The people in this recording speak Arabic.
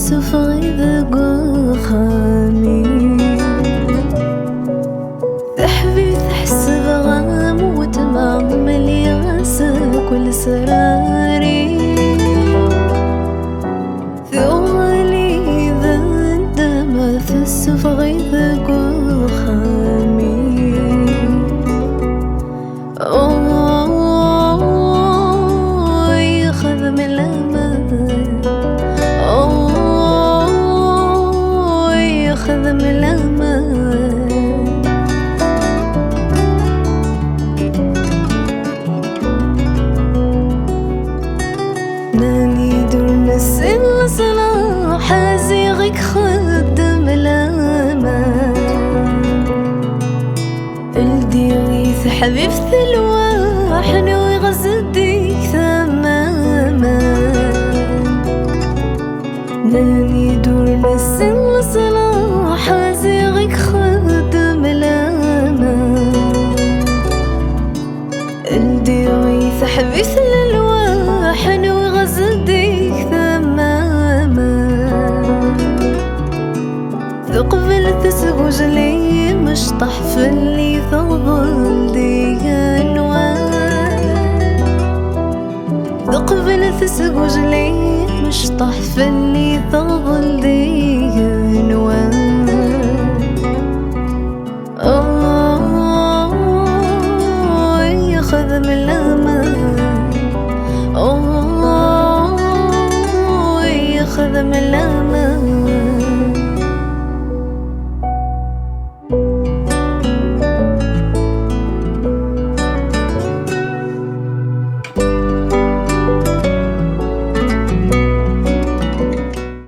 السفغي ذق خامي تحبي تحسب غاموت معمل يغسى كل سراري ثوالي ذا الدم في السفغي ذق خامي ياخذ من الأمان ياخذ من الأمان ناني درنا السن صلاح زيغك خدم الأمان الديغيث حبيب ثلواح نوي غزديك ثماما ناني درنا السن صلاح زيغك خدم الأمان الديغيث حبيب ثلواح نوي غزديك ثماما ثقبل تسقوج لي مشطح في اللي ثقبل دي انوان ثقبل تسقوج لي مشطح في اللي ثقبل دي انوان ياخذ من الأمان ياخذ من الأمان